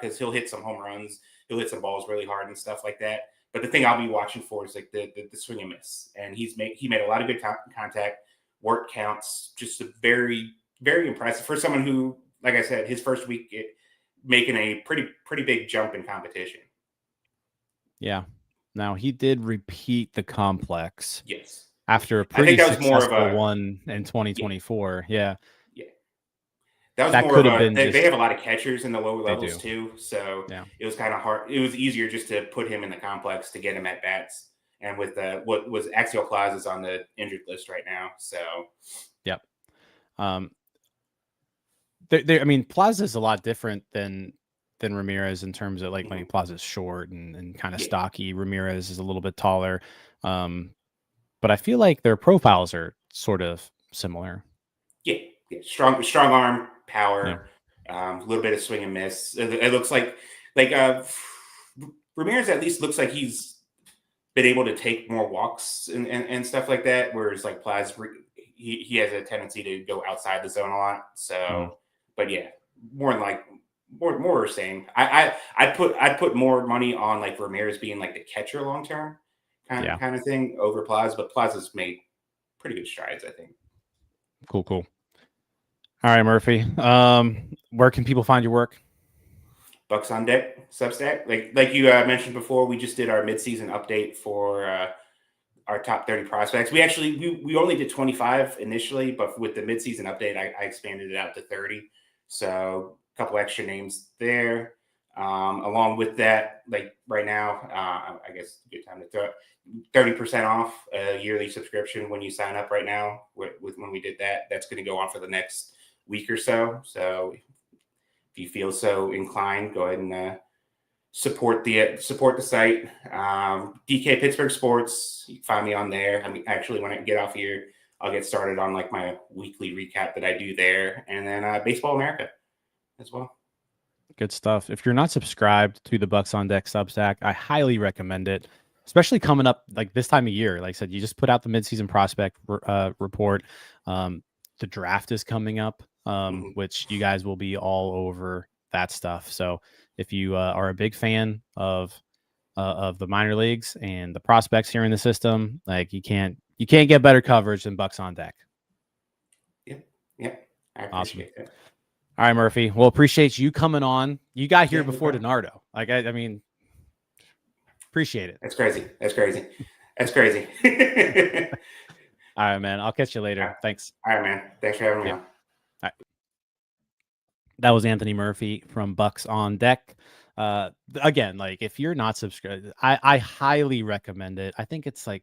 because he'll hit some home runs, he'll hit some balls really hard and stuff like that. But the thing I'll be watching for is like the swing and miss, and he made a lot of good contact, work counts, just a very impressive for someone who, like I said, his first week making a pretty big jump in competition. Yeah. Now he did repeat the complex. Yes. After a pretty successful one in 2024. Yeah. Yeah. That was that more could of have been they have a lot of catchers in the lower levels do. too. So yeah. It was kind of hard. It was easier just to put him in the complex to get him at bats. And with what was Axial Claus is on the injured list right now. So yep. I mean, Plaza is a lot different than Ramirez in terms of like Plaza's short and kind of stocky. Ramirez is a little bit taller. But I feel like their profiles are sort of similar. Yeah. Strong arm, power, a little bit of swing and miss. It looks like Ramirez at least looks like he's been able to take more walks and stuff like that. Whereas like Plaz, he has a tendency to go outside the zone a lot. So, but yeah, more or same. I'd put more money on like Ramirez being like the catcher long term kind of thing over Plaz, but Plaza's made pretty good strides, I think. Cool. All right, Murphy. Where can people find your work? Bucs on Deck Substack. Like you mentioned before, we just did our midseason update for our top 30 prospects. We only did 25 initially, but with the midseason update, I expanded it out to 30. So a couple extra names there. Along with that, like right now, I guess a good time to throw 30% off a yearly subscription when you sign up right now. With when we did that, that's going to go on for the next week or so. So if you feel so inclined, go ahead and support the site. DK Pittsburgh Sports. You can find me on there. I mean, actually, when I get off here, I'll get started on like my weekly recap that I do there, and then Baseball America as well. Good stuff. If you're not subscribed to the Bucs on Deck Substack, I highly recommend it, especially coming up like this time of year. Like I said, you just put out the midseason prospect report. The draft is coming up, which you guys will be all over that stuff. So if you are a big fan of the minor leagues and the prospects here in the system, like you can't get better coverage than Bucs on Deck. Yeah, I appreciate it. All right, Murphy. Well, appreciate you coming on. You got here before DiNardo. Like, I mean, appreciate it. That's crazy. All right, man. I'll catch you later. Thanks. All right, man. Thanks for having me on. All right. That was Anthony Murphy from Bucs on Deck. Again, like if you're not subscribed, I highly recommend it. I think it's like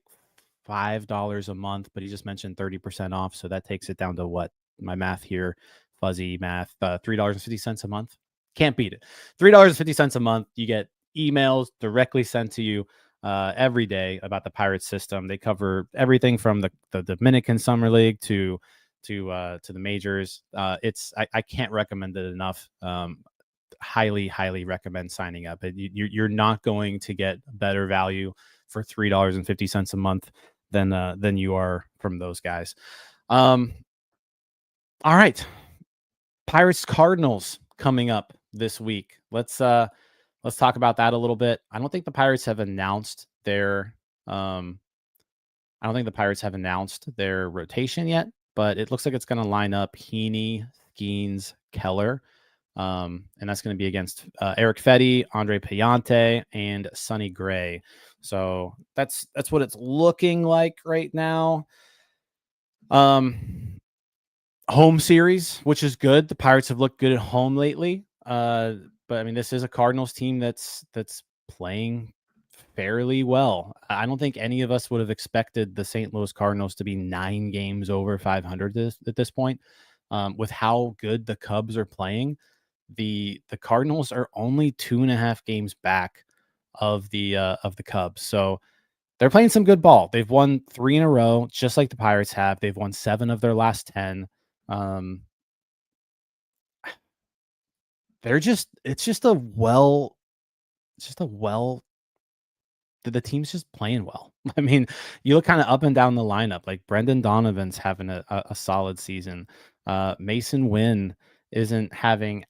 $5 a month, but he just mentioned 30% off. So that takes it down to what? My math here. Fuzzy math, $3.50 a month. Can't beat it. $3.50 a month. You get emails directly sent to you every day about the Pirates system. They cover everything from the Dominican Summer League to the majors. I can't recommend it enough. Highly recommend signing up. You're not going to get better value for $3.50 a month than you are from those guys. All right. Pirates Cardinals coming up this week. Let's talk about that a little bit. I don't think the Pirates have announced their rotation yet, but it looks like it's going to line up Heaney, Skeens, Keller, and that's going to be against Eric Fetty, Andre Payante, and Sonny Gray. So that's what it's looking like right now. Home series, which is good. The Pirates have looked good at home lately. But I mean, this is a Cardinals team that's playing fairly well. I don't think any of us would have expected the St. Louis Cardinals to be 9 games over 500 at this point. With how good the Cubs are playing, the Cardinals are only 2.5 games back of the Cubs. So they're playing some good ball. They've won 3 in a row, just like the Pirates have. They've won 7 of their last 10. it's just a well, the team's just playing well. I mean, you look kind of up and down the lineup. Like Brendan Donovan's having a solid season. Mason Wynn isn't having,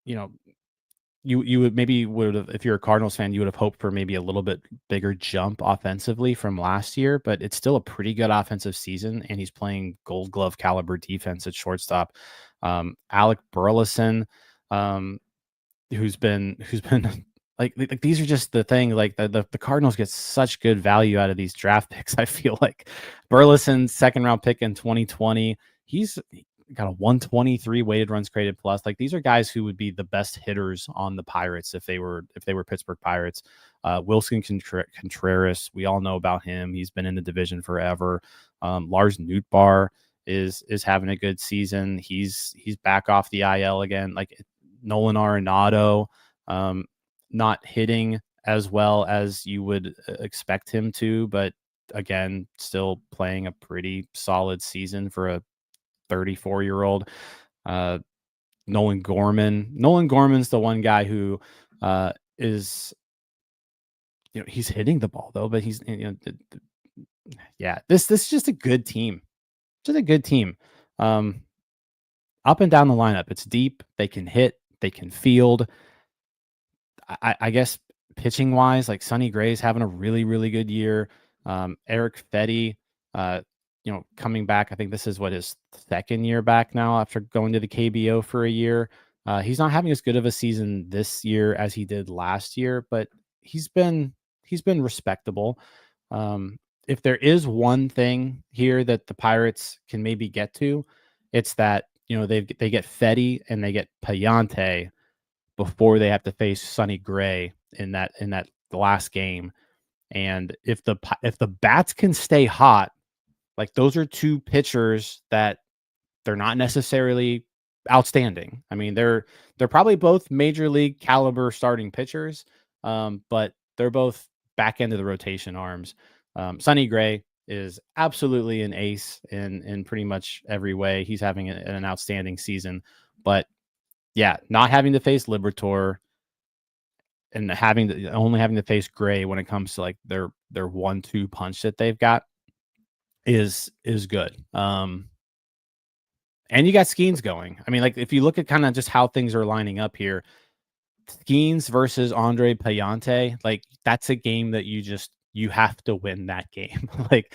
you know, you would have, if you're a Cardinals fan, you would have hoped for maybe a little bit bigger jump offensively from last year, but it's still a pretty good offensive season, and he's playing Gold Glove caliber defense at shortstop. Alec Burleson, um, who's been like these are just the thing. Like the Cardinals get such good value out of these draft picks. I feel like Burleson, second round pick in 2020, he's got a 123 weighted runs created plus. Like these are guys who would be the best hitters on the Pirates if they were Pittsburgh Pirates. Wilson Contreras, we all know about him. He's been in the division forever. Lars Nootbaar is having a good season. He's back off the IL again. Like Nolan Arenado, not hitting as well as you would expect him to, but again, still playing a pretty solid season for a 34-year-old. Nolan Gorman's the one guy who is, he's hitting the ball though, but he's, this is just a good team. Just a good team. Up and down the lineup, it's deep. They can hit, they can field. I guess pitching wise, like Sonny Gray's having a really, really good year. Eric Fetty, coming back. I think this is his second year back now after going to the KBO for a year. He's not having as good of a season this year as he did last year, but he's been respectable. If there is one thing here that the Pirates can maybe get to, it's that, they get Fetty and they get Payante before they have to face Sonny Gray in that last game. And if the bats can stay hot, like those are two pitchers that they're not necessarily outstanding. I mean, they're probably both major league caliber starting pitchers, but they're both back end of the rotation arms. Sonny Gray is absolutely an ace in pretty much every way. He's having an outstanding season, but yeah, not having to face Liberatore and only having to face Gray when it comes to like their 1-2 punch that they've got is good. And you got Skeens going. I mean, like if you look at kind of just how things are lining up here, Skeens versus Andre Payante, like that's a game that you have to win that game. Like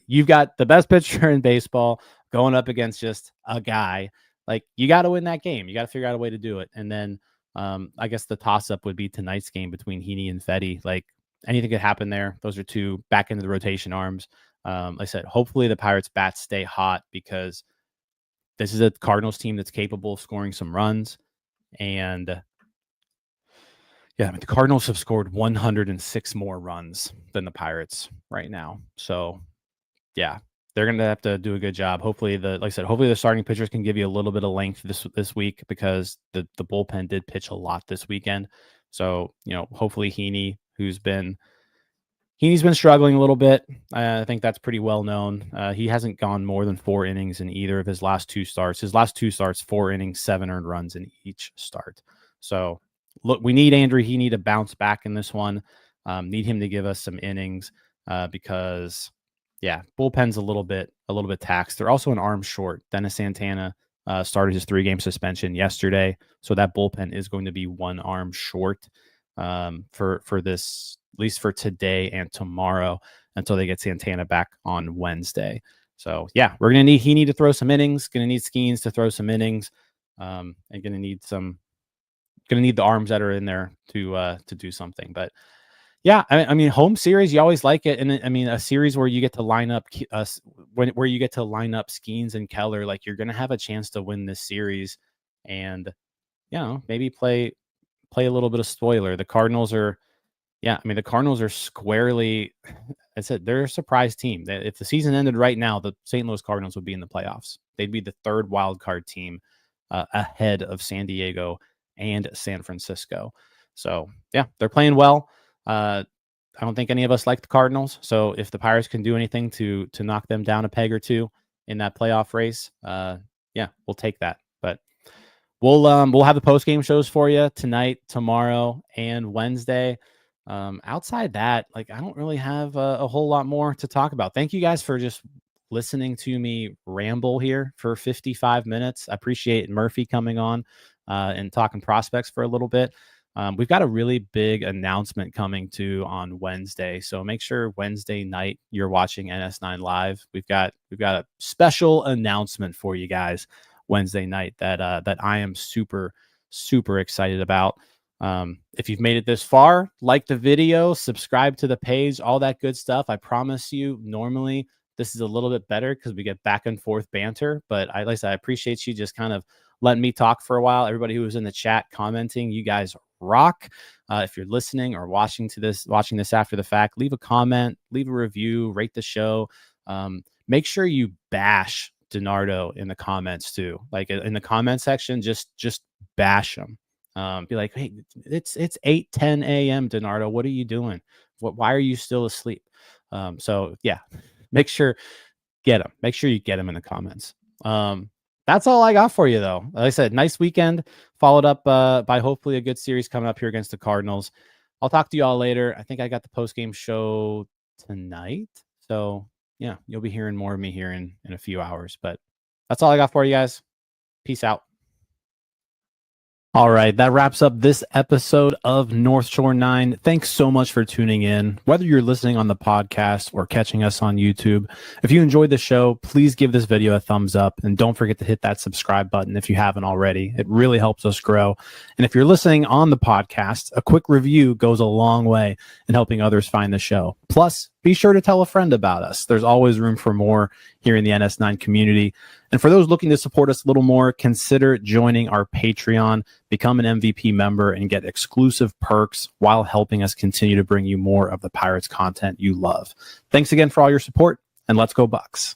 you've got the best pitcher in baseball going up against just a guy. Like you got to win that game. You got to figure out a way to do it. And then I guess the toss-up would be tonight's game between Heaney and Fetty. Like anything could happen there. Those are two back into the rotation arms. Like I said, hopefully the Pirates bats stay hot because this is a Cardinals team that's capable of scoring some runs. And the Cardinals have scored 106 more runs than the Pirates right now. So yeah, they're going to have to do a good job. Hopefully hopefully the starting pitchers can give you a little bit of length this week because the bullpen did pitch a lot this weekend. So, hopefully Heaney's been struggling a little bit. I think that's pretty well known. He hasn't gone more than 4 innings in either of his last 2 starts. His last 2 starts, 4 innings, 7 earned runs in each start. So look, we need Andrew Heaney to bounce back in this one. Need him to give us some innings because bullpen's a little bit taxed. They're also an arm short. Dennis Santana started his 3-game suspension yesterday, so that bullpen is going to be 1 arm short for this, at least for today and tomorrow, until they get Santana back on Wednesday. So we're gonna need Heaney to throw some innings. Gonna need Skeens to throw some innings, and gonna need the arms that are in there to do something. But I mean, home series, you always like it. And I mean, a series where you get to line up where you get to line up Skeens and Keller, like you're going to have a chance to win this series and, maybe play a little bit of spoiler. The Cardinals are squarely, I said, they're a surprise team. If the season ended right now, the St. Louis Cardinals would be in the playoffs. They'd be the 3rd wild card team ahead of San Diego and San Francisco. So they're playing well. I don't think any of us like the Cardinals. So if the Pirates can do anything to knock them down a peg or two in that playoff race, we'll take that. But we'll have the post game shows for you tonight, tomorrow, and Wednesday. Outside that, like, I don't really have a whole lot more to talk about. Thank you guys for just listening to me ramble here for 55 minutes. I appreciate Murphy coming on and talking prospects for a little bit. We've got a really big announcement coming to on Wednesday, so make sure Wednesday night you're watching NS9 Live. We've got a special announcement for you guys Wednesday night that I am super excited about. If you've made it this far, like the video, subscribe to the page, all that good stuff. I promise you, normally this is a little bit better because we get back and forth banter, but like I said, I appreciate you just kind of letting me talk for a while. Everybody who was in the chat commenting, you guys rock. If you're listening or watching this after the fact, leave a comment, leave a review, rate the show. Make sure you bash DiNardo in the comments too. Like in the comment section, just bash him. Be like, hey, it's 8:10 a.m. DiNardo. What are you doing? Why are you still asleep? So yeah, make sure you get him in the comments. That's all I got for you though. Like I said, nice weekend followed up by hopefully a good series coming up here against the Cardinals. I'll talk to you all later. I think I got the post game show tonight. So yeah, you'll be hearing more of me here in a few hours, but that's all I got for you guys. Peace out. All right, that wraps up this episode of North Shore 9. Thanks so much for tuning in, whether you're listening on the podcast or catching us on YouTube. If you enjoyed the show, please give this video a thumbs up, and don't forget to hit that subscribe button if you haven't already. It really helps us grow. And if you're listening on the podcast, a quick review goes a long way in helping others find the show. Plus, be sure to tell a friend about us. There's always room for more here in the NS9 community. And for those looking to support us a little more, consider joining our Patreon, become an MVP member, and get exclusive perks while helping us continue to bring you more of the Pirates content you love. Thanks again for all your support, and let's go Bucs.